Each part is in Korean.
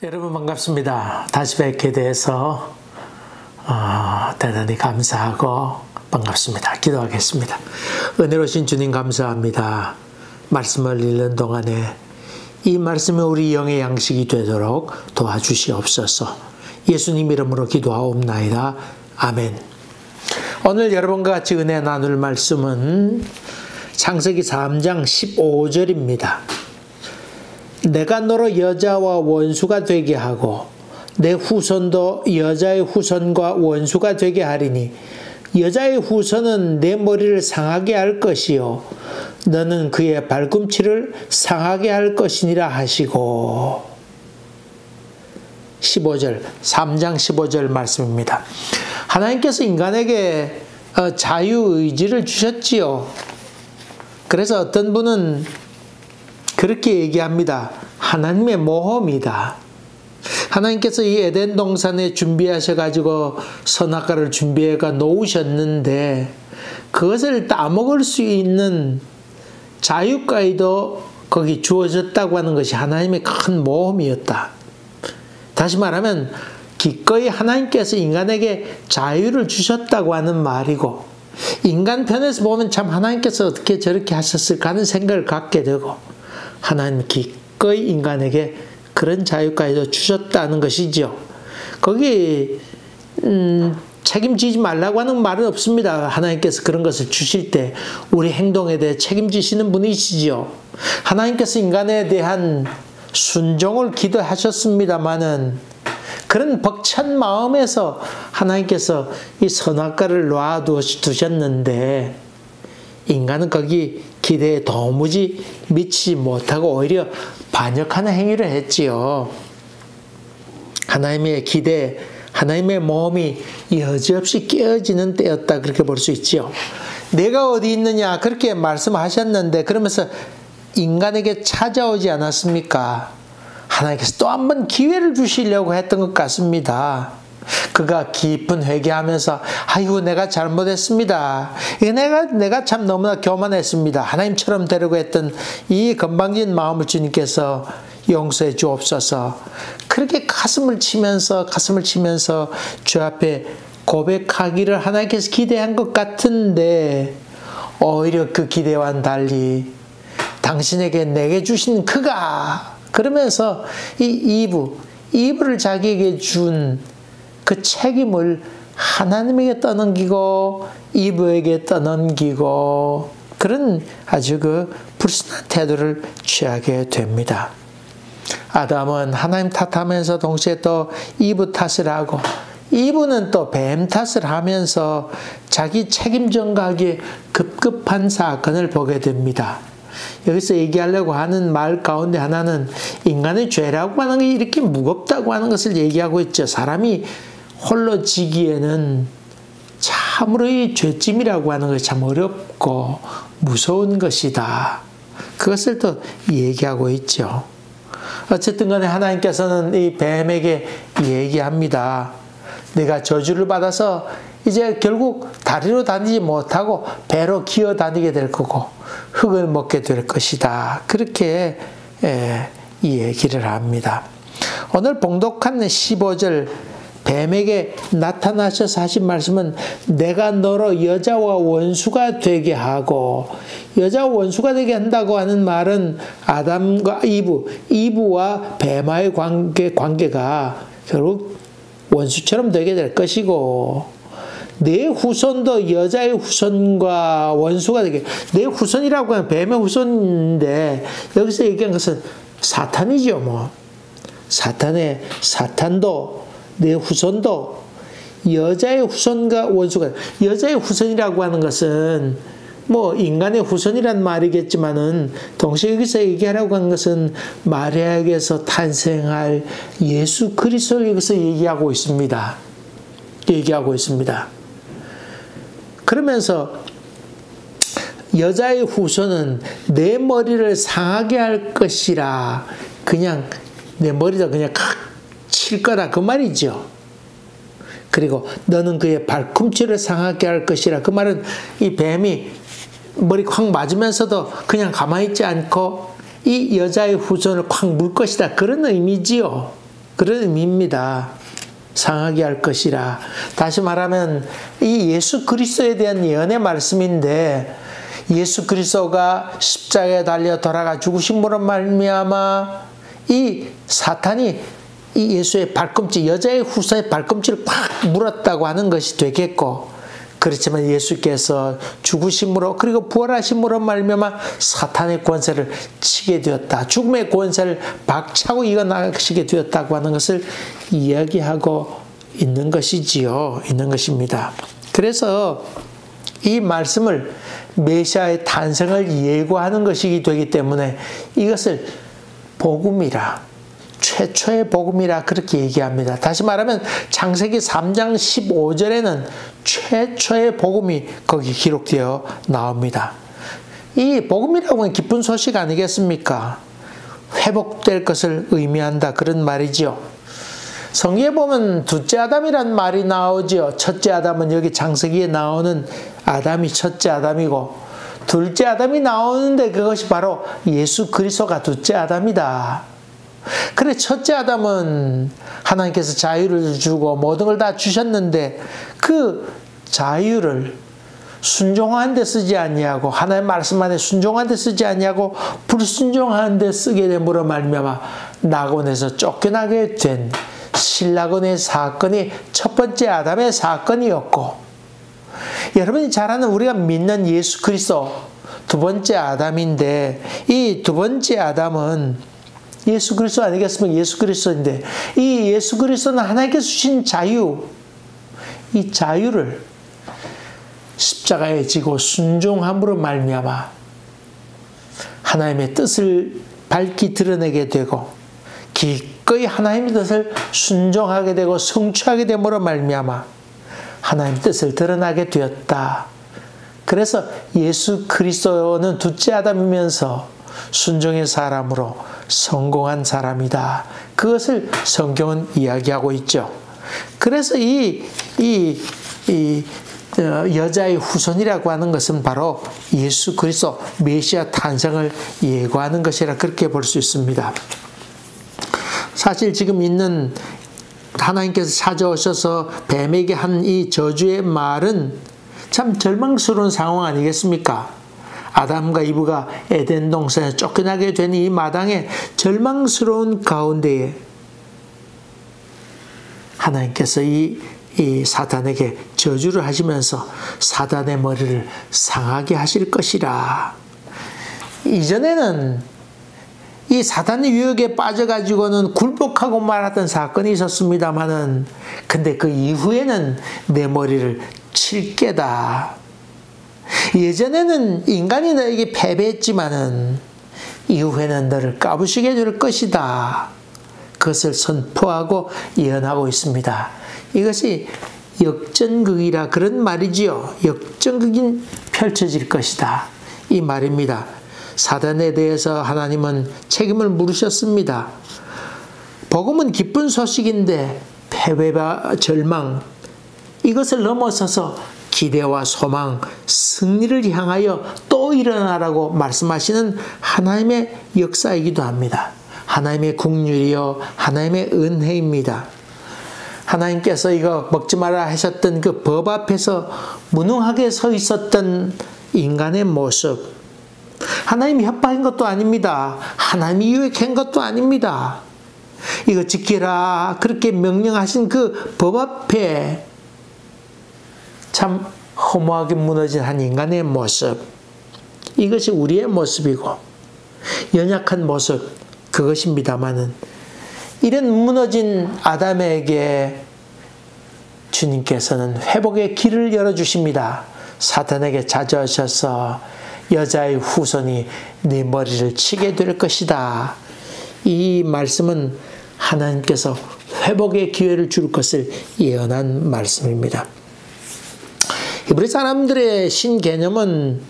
여러분 반갑습니다. 다시 뵙게 돼서 대단히 감사하고 반갑습니다. 기도하겠습니다. 은혜로우신 주님 감사합니다. 말씀을 읽는 동안에 이 말씀이 우리 영의 양식이 되도록 도와주시옵소서. 예수님 이름으로 기도하옵나이다. 아멘. 오늘 여러분과 같이 은혜 나눌 말씀은 창세기 3장 15절입니다. 내가 너로 여자와 원수가 되게 하고 내 후손도 여자의 후손과 원수가 되게 하리니 여자의 후손은 내 머리를 상하게 할 것이요 너는 그의 발꿈치를 상하게 할 것이니라 하시고. 15절 3장 15절 말씀입니다. 하나님께서 인간에게 자유의지를 주셨지요. 그래서 어떤 분은 그렇게 얘기합니다. 하나님의 모험이다. 하나님께서 이 에덴 동산에 준비하셔가지고 선악과를 준비해가 놓으셨는데 그것을 따먹을 수 있는 자유까지도 거기 주어졌다고 하는 것이 하나님의 큰 모험이었다. 다시 말하면 기꺼이 하나님께서 인간에게 자유를 주셨다고 하는 말이고, 인간 편에서 보면 참 하나님께서 어떻게 저렇게 하셨을까 하는 생각을 갖게 되고, 하나님 기꺼이 인간에게 그런 자유까지도 주셨다는 것이죠. 거기 책임지지 말라고 하는 말은 없습니다. 하나님께서 그런 것을 주실 때 우리 행동에 대해 책임지시는 분이시죠. 하나님께서 인간에 대한 순종을 기도하셨습니다마는 그런 벅찬 마음에서 하나님께서 이 선악과를 놔두셨는데 인간은 거기 기대에 도무지 미치지 못하고 오히려 반역하는 행위를 했지요. 하나님의 기대, 하나님의 모험이 여지없이 깨어지는 때였다, 그렇게 볼 수 있지요. 내가 어디 있느냐 그렇게 말씀하셨는데 그러면서 인간에게 찾아오지 않았습니까? 하나님께서 또 한 번 기회를 주시려고 했던 것 같습니다. 그가 깊은 회개하면서 아이고 내가 잘못했습니다. 내가 참 너무나 교만했습니다. 하나님처럼 되려고 했던 이 건방진 마음을 주님께서 용서해 주옵소서. 그렇게 가슴을 치면서 주 앞에 고백하기를 하나님께서 기대한 것 같은데 오히려 그 기대와는 달리 당신에게 내게 주신 그가, 그러면서 이 이브를 자기에게 준 그 책임을 하나님에게 떠넘기고 이브에게 떠넘기고 그런 아주 그 불순한 태도를 취하게 됩니다. 아담은 하나님 탓하면서 동시에 또 이브 탓을 하고 이브는 또 뱀 탓을 하면서 자기 책임 전가하기에 급급한 사건을 보게 됩니다. 여기서 얘기하려고 하는 말 가운데 하나는 인간의 죄라고 하는 게 이렇게 무겁다고 하는 것을 얘기하고 있죠. 사람이 홀로 지기에는 참으로 이 죄짐이라고 하는 것이 참 어렵고 무서운 것이다. 그것을 또 얘기하고 있죠. 어쨌든 간에 하나님께서는 이 뱀에게 얘기합니다. 네가 저주를 받아서 이제 결국 다리로 다니지 못하고 배로 기어 다니게 될 거고 흙을 먹게 될 것이다. 그렇게 이 얘기를 합니다. 오늘 봉독한 15절 뱀에게 나타나셔서 하신 말씀은 내가 너로 여자와 원수가 되게 하고, 여자와 원수가 되게 한다고 하는 말은 아담과 이브와 뱀과의 관계가 결국 원수처럼 되게 될 것이고, 내 후손도 여자의 후손과 원수가 되게, 내 후손이라고 하면 뱀의 후손인데 여기서 얘기한 것은 사탄이죠. 사탄도 내 후손도 여자의 후손과 원수가, 여자의 후손이라고 하는 것은 인간의 후손이란 말이겠지만은 동시에 여기서 얘기하라고 하는 것은 마리아에게서 탄생할 예수 그리스도를 여기서 얘기하고 있습니다. 그러면서 여자의 후손은 내 머리를 상하게 할 것이라, 그냥 내 머리도 그냥 칠 거라 그 말이죠. 그리고 너는 그의 발꿈치를 상하게 할 것이라, 그 말은 이 뱀이 머리 콱 맞으면서도 그냥 가만히 있지 않고 이 여자의 후손을 콱 물 것이다, 그런 의미지요. 그런 의미입니다. 상하게 할 것이라. 다시 말하면 이 예수 그리스도에 대한 예언의 말씀인데, 예수 그리스도가 십자가에 달려 돌아가 죽으심으로 말미암아 이 사탄이 이 예수의 발꿈치, 여자의 후사의 발꿈치를 팍 물었다고 하는 것이 되겠고, 그렇지만 예수께서 죽으심으로 그리고 부활하심으로 말미암아 사탄의 권세를 치게 되었다. 죽음의 권세를 박차고 이겨나가시게 되었다고 하는 것을 이야기하고 있는 것이지요. 있는 것입니다. 그래서 이 말씀을 메시아의 탄생을 예고하는 것이기 되기 때문에 이것을 복음이라, 최초의 복음이라 그렇게 얘기합니다. 다시 말하면 창세기 3장 15절에는 최초의 복음이 거기 기록되어 나옵니다. 이 복음이라고 하는 기쁜 소식 아니겠습니까? 회복될 것을 의미한다, 그런 말이죠. 성경에 보면 둘째 아담이란 말이 나오죠. 첫째 아담은 여기 창세기에 나오는 아담이 첫째 아담이고, 둘째 아담이 나오는데 그것이 바로 예수 그리스도가 둘째 아담이다. 그래, 첫째 아담은 하나님께서 자유를 주고 모든 걸 다 주셨는데 그 자유를 순종한 데 쓰지 아니하고, 하나님 말씀 안에 순종한 데 쓰지 아니하고 불순종한 데 쓰게 됨으로 말미암아 낙원에서 쫓겨나게 된 신라건의 사건이 첫 번째 아담의 사건이었고, 여러분이 잘 아는 우리가 믿는 예수 그리스도 두 번째 아담인데, 이 두 번째 아담은 예수 그리스도 아니겠습니까? 예수 그리스도인데, 이 예수 그리스도는 하나님께서 주신 자유, 이 자유를 십자가에 지고 순종함으로 말미암아 하나님의 뜻을 밝히 드러내게 되고, 기꺼이 하나님의 뜻을 순종하게 되고 성취하게 됨으로 말미암아 하나님의 뜻을 드러나게 되었다. 그래서 예수 그리스도는 둘째 아담이면서 순종의 사람으로 성공한 사람이다. 그것을 성경은 이야기하고 있죠. 그래서 여자의 후손이라고 하는 것은 바로 예수 그리스도 메시아 탄생을 예고하는 것이라 그렇게 볼 수 있습니다. 사실 지금 있는 하나님께서 찾아오셔서 뱀에게 한 이 저주의 말은 참 절망스러운 상황 아니겠습니까? 아담과 이브가 에덴 동산에 쫓겨나게 된 이 마당에 절망스러운 가운데에 하나님께서 이 사탄에게 저주를 하시면서 사단의 머리를 상하게 하실 것이라. 이전에는 이 사단의 유혹에 빠져가지고는 굴복하고 말았던 사건이 있었습니다만은, 근데 그 이후에는 내 머리를 칠 게다. 예전에는 인간이 너에게 패배했지만은 이후에는 너를 까부시게 될 것이다. 그것을 선포하고 예언하고 있습니다. 이것이 역전극이라 그런 말이지요. 역전극이 펼쳐질 것이다, 이 말입니다. 사단에 대해서 하나님은 책임을 물으셨습니다. 복음은 기쁜 소식인데 패배와 절망, 이것을 넘어서서 기대와 소망, 승리를 향하여 또 일어나라고 말씀하시는 하나님의 역사이기도 합니다. 하나님의 긍휼이요 하나님의 은혜입니다. 하나님께서 이거 먹지 마라 하셨던 그 법 앞에서 무능하게 서 있었던 인간의 모습, 하나님이 협박한 것도 아닙니다. 하나님이 유혹한 것도 아닙니다. 이거 지키라 그렇게 명령하신 그 법 앞에 참 허무하게 무너진 한 인간의 모습, 이것이 우리의 모습이고 연약한 모습, 그것입니다마는 이런 무너진 아담에게 주님께서는 회복의 길을 열어주십니다. 사탄에게 찾아오셔서 여자의 후손이 네 머리를 치게 될 것이다. 이 말씀은 하나님께서 회복의 기회를 줄 것을 예언한 말씀입니다. 히브리 사람들의 신개념은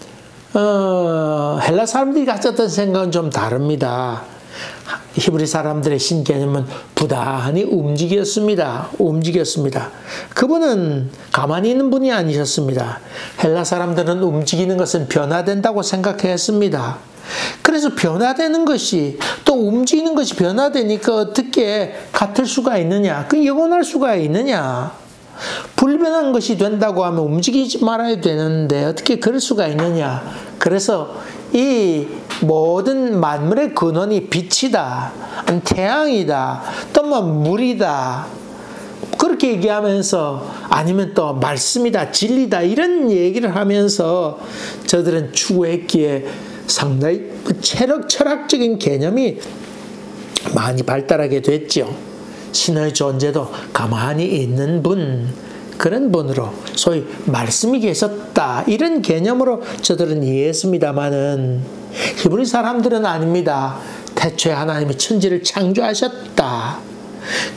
헬라 사람들이 가졌던 생각은 좀 다릅니다. 히브리 사람들의 신개념은 부단히 움직였습니다. 그분은 가만히 있는 분이 아니셨습니다. 헬라 사람들은 움직이는 것은 변화된다고 생각했습니다. 그래서 변화되는 것이, 또 움직이는 것이 변화되니까 어떻게 같을 수가 있느냐? 그 영원할 수가 있느냐? 불변한 것이 된다고 하면 움직이지 말아야 되는데 어떻게 그럴 수가 있느냐? 그래서 이 모든 만물의 근원이 빛이다, 태양이다, 또 뭐 물이다, 그렇게 얘기하면서, 아니면 또 말씀이다, 진리다, 이런 얘기를 하면서 저들은 추구했기에 상당히 철학적인 개념이 많이 발달하게 됐죠. 신의 존재도 가만히 있는 분, 그런 분으로, 소위 말씀이 계셨다, 이런 개념으로 저들은 이해했습니다마는 히브리 사람들은 아닙니다. 태초에 하나님이 천지를 창조하셨다.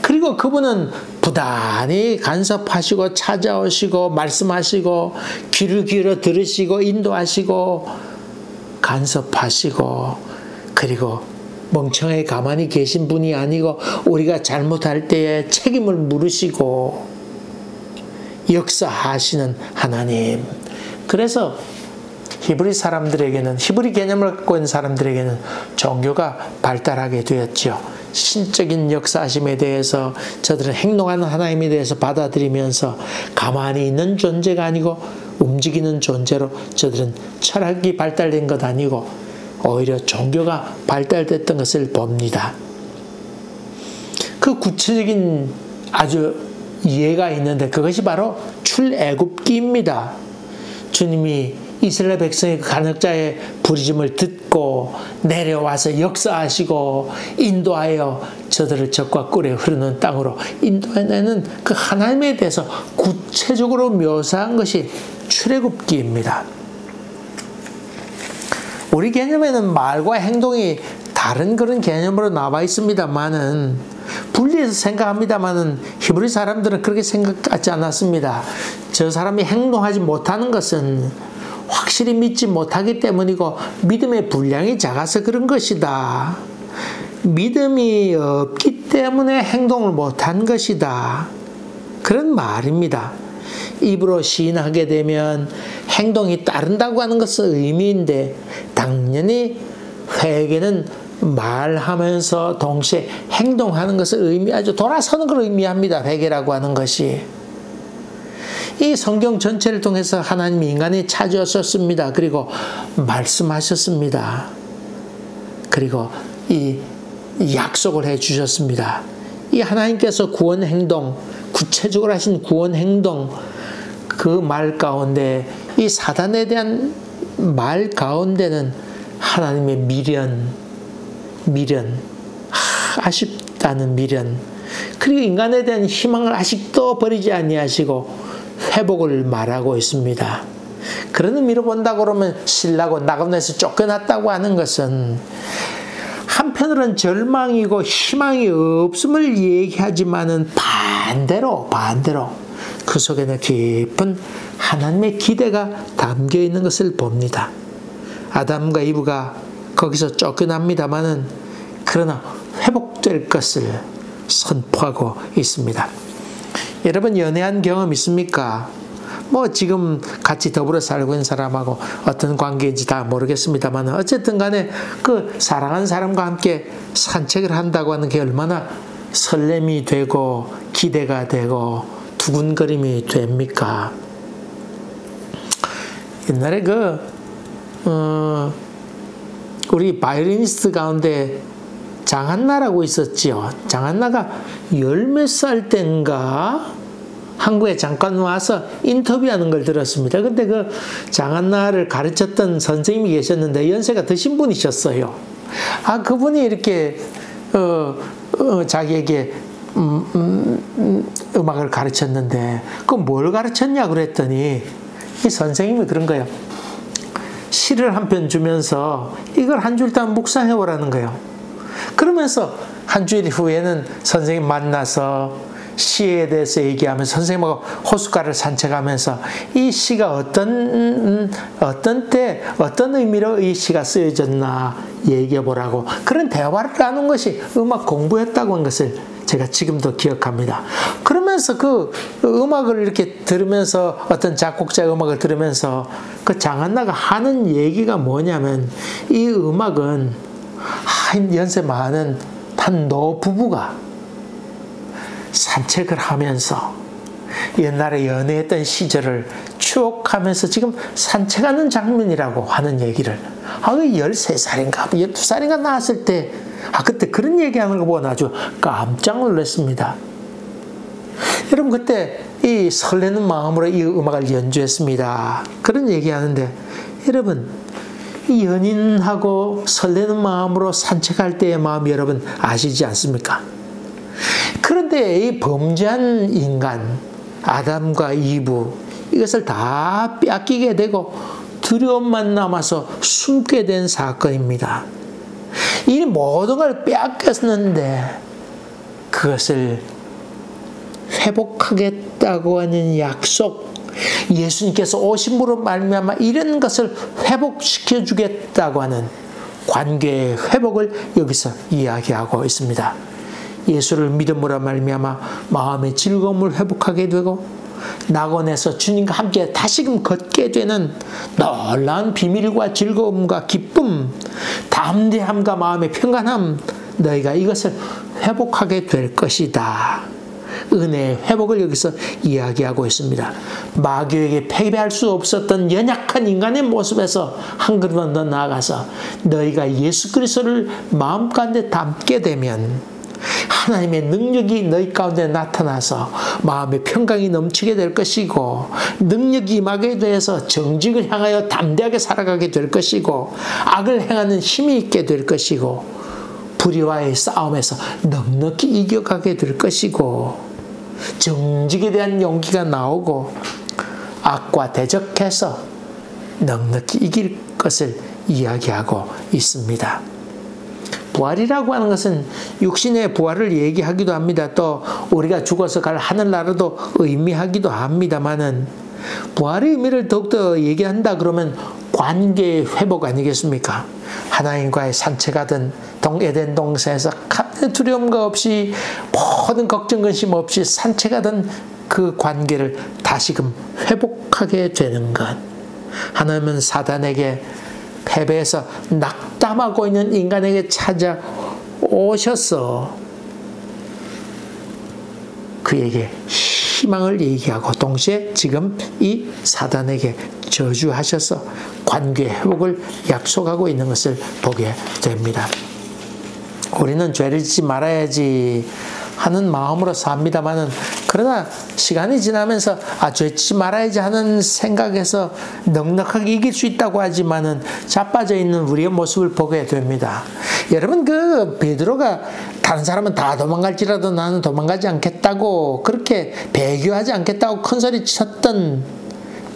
그리고 그분은 부단히 간섭하시고 찾아오시고 말씀하시고 귀를 기울여 들으시고 인도하시고 간섭하시고, 그리고 멍청하게 가만히 계신 분이 아니고 우리가 잘못할 때에 책임을 물으시고 역사하시는 하나님. 그래서 히브리 사람들에게는, 히브리 개념을 갖고 있는 사람들에게는 종교가 발달하게 되었죠. 신적인 역사하심에 대해서 저들은 행동하는 하나님에 대해서 받아들이면서 가만히 있는 존재가 아니고 움직이는 존재로 저들은 철학이 발달된 것 아니고 오히려 종교가 발달됐던 것을 봅니다. 그 구체적인 아주 이해가 있는데 그것이 바로 출애굽기입니다. 주님이 이스라엘 백성의 간역자의 부르심을 듣고 내려와서 역사하시고 인도하여 저들을 적과 꿀에 흐르는 땅으로 인도해내는 그 하나님에 대해서 구체적으로 묘사한 것이 출애굽기입니다. 우리 개념에는 말과 행동이 다른 그런 개념으로 나와 있습니다만은, 분리해서 생각합니다만은 히브리 사람들은 그렇게 생각하지 않았습니다. 저 사람이 행동하지 못하는 것은 확실히 믿지 못하기 때문이고 믿음의 분량이 작아서 그런 것이다. 믿음이 없기 때문에 행동을 못한 것이다. 그런 말입니다. 입으로 시인하게 되면 행동이 따른다고 하는 것은 의미인데, 당연히 회개는 말하면서 동시에 행동하는 것을 의미하죠. 돌아서는 걸 의미합니다. 회개라고 하는 것이. 이 성경 전체를 통해서 하나님이 인간이 찾아오셨습니다. 그리고 말씀하셨습니다. 그리고 이 약속을 해 주셨습니다. 이 하나님께서 구원 행동, 구체적으로 하신 구원 행동, 그 말 가운데, 이 사단에 대한 말 가운데는 하나님의 미련, 아쉽다는 미련, 그리고 인간에 대한 희망을 아직도 버리지 아니하시고 회복을 말하고 있습니다. 그런 의미로 본다고 그러면 신라고 나그네에서 쫓겨났다고 하는 것은 한편으로는 절망이고 희망이 없음을 얘기하지만은 반대로 그 속에는 깊은 하나님의 기대가 담겨 있는 것을 봅니다. 아담과 이브가 거기서 쫓겨납니다마는 그러나 회복될 것을 선포하고 있습니다. 여러분, 연애한 경험 있습니까? 뭐 지금 같이 더불어 살고 있는 사람하고 어떤 관계인지 다 모르겠습니다만, 어쨌든 간에 그 사랑하는 사람과 함께 산책을 한다고 하는 게 얼마나 설렘이 되고 기대가 되고 두근거림이 됩니까? 옛날에 우리 바이올리니스트 가운데 장한나라고 있었지요. 장한나가 10몇 살 때인가 한국에 잠깐 와서 인터뷰하는 걸 들었습니다. 근데 그 장한나를 가르쳤던 선생님이 계셨는데 연세가 드신 분이셨어요. 그분이 이렇게 자기에게 음악을 가르쳤는데, 그럼 뭘 가르쳤냐 그랬더니 이 선생님이 그런 거예요. 시를 한 편 주면서 이걸 한 줄 단 묵상해보라는 거예요. 그러면서 한 주일 후에는 선생님 만나서 시에 대해서 얘기하면서 선생님하고 호숫가를 산책하면서 이 시가 어떤 때 어떤 의미로 이 시가 쓰여졌나 얘기해보라고, 그런 대화를 나눈 것이 음악 공부였다고 한 것을 제가 지금도 기억합니다. 그러면서 그러면서 그 음악을 이렇게 들으면서 어떤 작곡자의 음악을 들으면서 그 장한나가 하는 얘기가 뭐냐면 이 음악은 연세 많은 한 노부부가 산책을 하면서 옛날에 연애했던 시절을 추억하면서 지금 산책하는 장면이라고 하는 얘기를 13살인가 12살인가 나왔을 때 그때 그런 얘기하는 거 보고 아주 깜짝 놀랐습니다. 여러분 그때 이 설레는 마음으로 이 음악을 연주했습니다. 그런 얘기하는데 여러분 이 연인하고 설레는 마음으로 산책할 때의 마음 여러분 아시지 않습니까? 그런데 이 범죄한 인간 아담과 이브 이것을 다 빼앗기게 되고 두려움만 남아서 숨게 된 사건입니다. 이 모든 걸 빼앗겼는데 그것을 회복하겠다고 하는 약속, 예수님께서 오심으로 말미암아 이런 것을 회복시켜 주겠다고 하는 관계의 회복을 여기서 이야기하고 있습니다. 예수를 믿음으로 말미암아 마음의 즐거움을 회복하게 되고 낙원에서 주님과 함께 다시금 걷게 되는 놀라운 비밀과 즐거움과 기쁨, 담대함과 마음의 평안함, 너희가 이것을 회복하게 될 것이다. 은혜의 회복을 여기서 이야기하고 있습니다. 마귀에게 패배할 수 없었던 연약한 인간의 모습에서 한 걸음 더 나아가서 너희가 예수 그리스도를 마음 가운데 담게 되면 하나님의 능력이 너희 가운데 나타나서 마음의 평강이 넘치게 될 것이고 능력이 임하게 돼서 정직을 향하여 담대하게 살아가게 될 것이고 악을 행하는 힘이 있게 될 것이고 불의와의 싸움에서 넉넉히 이겨가게 될 것이고 정직에 대한 용기가 나오고 악과 대적해서 넉넉히 이길 것을 이야기하고 있습니다. 부활이라고 하는 것은 육신의 부활을 얘기하기도 합니다. 또 우리가 죽어서 갈 하늘나라도 의미하기도 합니다만은 부활의 의미를 더욱더 얘기한다 그러면 관계의 회복 아니겠습니까? 하나님과의 산책하던 에덴 동산에서 두려움과 없이 모든 걱정 근심 없이 산책하던 그 관계를 다시금 회복하게 되는 것. 하나님은 사단에게 패배해서 낙담하고 있는 인간에게 찾아오셔서 그에게 희망을 얘기하고 동시에 지금 이 사단에게 저주하셔서 관계 회복을 약속하고 있는 것을 보게 됩니다. 우리는 죄를 짓지 말아야지 하는 마음으로 삽니다만은 그러나 시간이 지나면서 죄 짓지 말아야지 하는 생각에서 넉넉하게 이길 수 있다고 하지만은 자빠져 있는 우리의 모습을 보게 됩니다. 여러분 그 베드로가 다른 사람은 다 도망갈지라도 나는 도망가지 않겠다고 그렇게 배교하지 않겠다고 큰소리 쳤던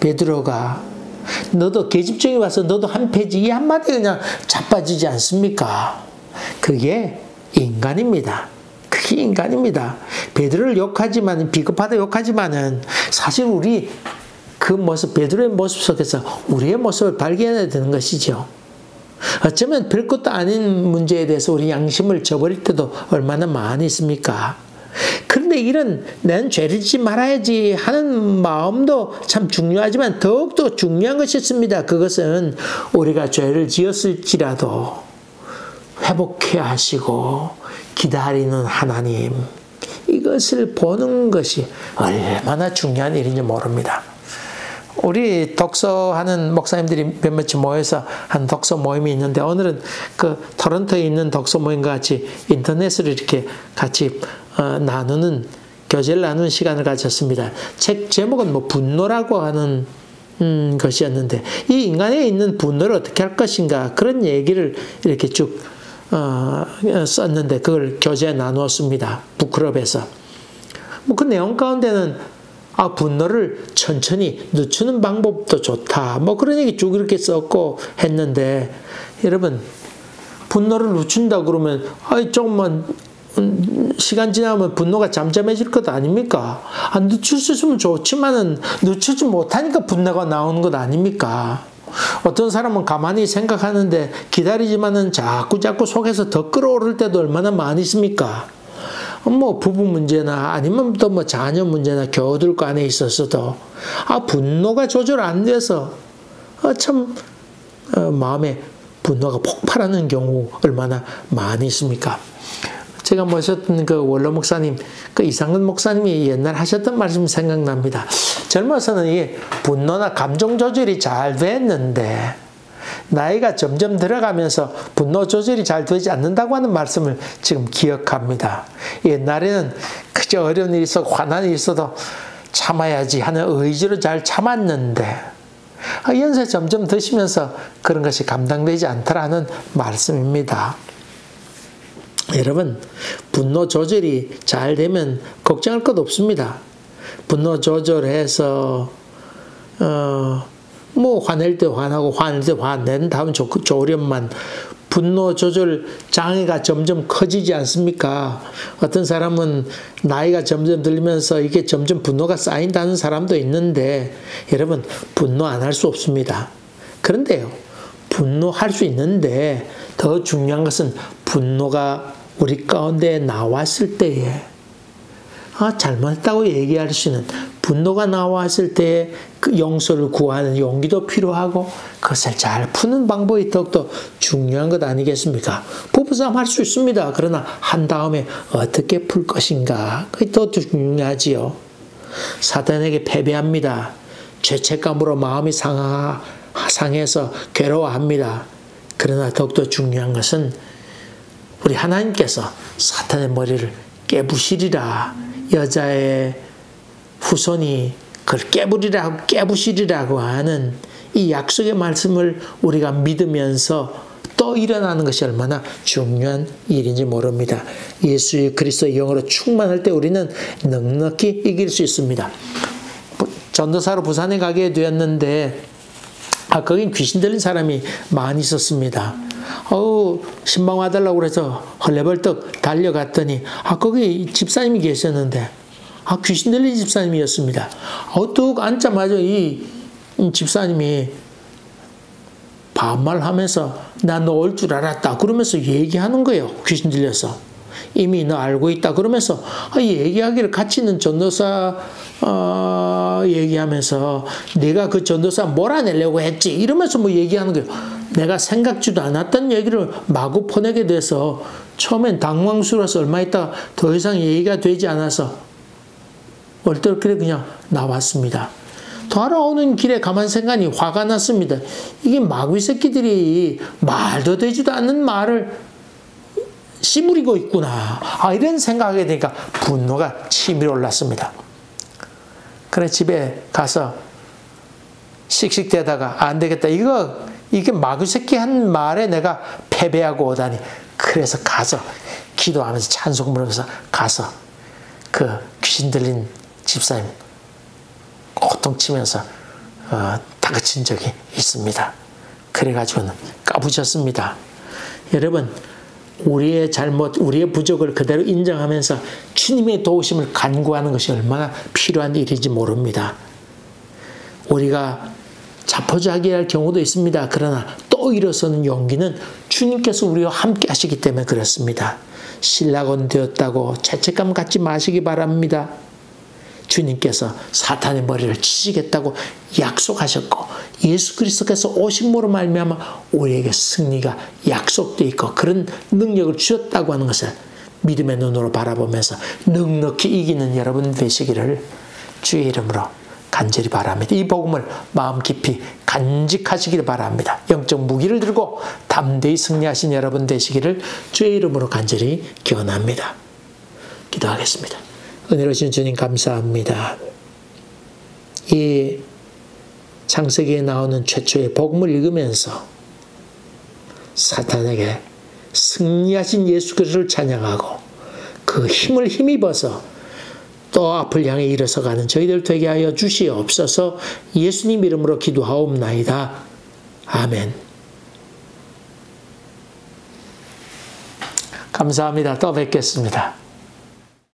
베드로가 너도 계집종이 와서 너도 한 패지 이 한마디 그냥 자빠지지 않습니까? 그게 인간입니다. 그게 인간입니다. 베드로를 욕하지만 비겁하다 욕하지만은 사실 우리 그 모습 베드로의 모습 속에서 우리의 모습을 발견해야 되는 것이죠. 어쩌면 별것도 아닌 문제에 대해서 우리 양심을 저버릴 때도 얼마나 많이 있습니까? 그런데 이런 난 죄를 짓지 말아야지 하는 마음도 참 중요하지만 더욱더 중요한 것이 있습니다. 그것은 우리가 죄를 지었을지라도 회복해 하시고 기다리는 하나님, 이것을 보는 것이 얼마나 중요한 일인지 모릅니다. 우리 독서하는 목사님들이 몇몇이 모여서 한 독서 모임이 있는데 오늘은 그 토론토에 있는 독서 모임과 같이 인터넷으로 이렇게 같이 나누는 교제를 나누는 시간을 가졌습니다. 책 제목은 분노라고 하는 것이었는데 이 인간에 있는 분노를 어떻게 할 것인가 그런 얘기를 이렇게 쭉 썼는데 그걸 교재에 나누었습니다. 북클럽에서. 그 내용 가운데는 분노를 천천히 늦추는 방법도 좋다. 그런 얘기 쭉 이렇게 썼고 했는데 여러분 분노를 늦춘다 그러면 조금만 시간 지나면 분노가 잠잠해질 것 아닙니까? 늦출 수 있으면 좋지만은 늦추지 못하니까 분노가 나오는 것 아닙니까? 어떤 사람은 가만히 생각하는데 기다리지만은 자꾸 속에서 더 끌어오를 때도 얼마나 많이 있습니까? 뭐 부부 문제나 아니면 또 뭐 자녀 문제나 겨우들 거 안에 있었어도 분노가 조절 안 돼서 참 마음에 분노가 폭발하는 경우 얼마나 많이 있습니까? 제가 모셨던 그 원로 목사님, 그 이상근 목사님이 옛날 하셨던 말씀 생각납니다. 젊어서는 이 분노나 감정 조절이 잘 됐는데 나이가 점점 들어가면서 분노 조절이 잘 되지 않는다고 하는 말씀을 지금 기억합니다. 옛날에는 그저 어려운 일이 있어도 화난 일이 있어도 참아야지 하는 의지로 잘 참았는데 연세 점점 드시면서 그런 것이 감당되지 않더라는 말씀입니다. 여러분, 분노 조절이 잘 되면 걱정할 것 없습니다. 분노 조절해서 뭐 화낼 때 화나고 화낼 때 화낸 다음 좋으련만 분노 조절 장애가 점점 커지지 않습니까? 어떤 사람은 나이가 점점 들면서 이게 점점 분노가 쌓인다는 사람도 있는데 여러분, 분노 안 할 수 없습니다. 그런데요, 분노할 수 있는데 더 중요한 것은 분노가 우리 가운데 나왔을 때에 잘못했다고 얘기할 수 있는, 분노가 나왔을 때에 그 용서를 구하는 용기도 필요하고 그것을 잘 푸는 방법이 더욱더 중요한 것 아니겠습니까? 부부싸움 할 수 있습니다. 그러나 한 다음에 어떻게 풀 것인가, 그게 더 중요하지요. 사탄에게 패배합니다. 죄책감으로 마음이 상해서 괴로워합니다. 그러나 더욱더 중요한 것은 우리 하나님께서 사탄의 머리를 깨부시리라, 여자의 후손이 그걸 깨부시리라고 하는 이 약속의 말씀을 우리가 믿으면서 또 일어나는 것이 얼마나 중요한 일인지 모릅니다. 예수 그리스도의 영으로 충만할 때 우리는 넉넉히 이길 수 있습니다. 전도사로 부산에 가게 되었는데 거긴 귀신 들린 사람이 많이 있었습니다. 신방 와달라고 그래서 헐레벌떡 달려갔더니 거기 집사님이 계셨는데 귀신 들린 집사님이었습니다. 뚝 앉자마자 이 집사님이 반말하면서 나 너 올 줄 알았다 그러면서 얘기하는 거예요. 귀신 들려서 이미 너 알고 있다 그러면서 얘기하기를 같이 있는 전도사 얘기하면서 내가 그 전도사 몰아내려고 했지 이러면서 뭐 얘기하는 거예요. 내가 생각지도 않았던 얘기를 마구 퍼내게 돼서 처음엔 당황스러워서 얼마 있다가 더 이상 얘기가 되지 않아서 얼떨결에 그냥 나왔습니다. 돌아오는 길에 가만 생각하니 화가 났습니다. 이게 마귀 새끼들이 말도 되지도 않는 말을 씨부리고 있구나. 이런 생각하게 되니까 분노가 치밀어 올랐습니다. 그래 집에 가서 씩씩대다가 안 되겠다. 이게 마귀 새끼 한 말에 내가 패배하고 오다니. 그래서 가서 기도하면서 찬송 부르면서 가서 그 귀신 들린 집사님 고통치면서 다그친 적이 있습니다. 그래가지고는 까부셨습니다. 여러분, 우리의 잘못, 우리의 부족을 그대로 인정하면서 주님의 도우심을 간구하는 것이 얼마나 필요한 일인지 모릅니다. 우리가 자포자기할 경우도 있습니다. 그러나 또 일어서는 용기는 주님께서 우리와 함께 하시기 때문에 그렇습니다. 신라곤 되었다고 죄책감 갖지 마시기 바랍니다. 주님께서 사탄의 머리를 치시겠다고 약속하셨고 예수 그리스도께서 오심으로 말미암아 우리에게 승리가 약속되어 있고 그런 능력을 주셨다고 하는 것을 믿음의 눈으로 바라보면서 넉넉히 이기는 여러분 되시기를 주의 이름으로 간절히 바랍니다. 이 복음을 마음 깊이 간직하시기를 바랍니다. 영적 무기를 들고 담대히 승리하신 여러분 되시기를 주의 이름으로 간절히 기원합니다. 기도하겠습니다. 은혜로우신 주님 감사합니다. 이 창세기에 나오는 최초의 복음을 읽으면서 사탄에게 승리하신 예수 그리스도를 찬양하고 그 힘을 힘입어서 또 앞을 향해 일어서가는 저희들 되게 하여 주시옵소서. 예수님 이름으로 기도하옵나이다. 아멘. 감사합니다. 또 뵙겠습니다.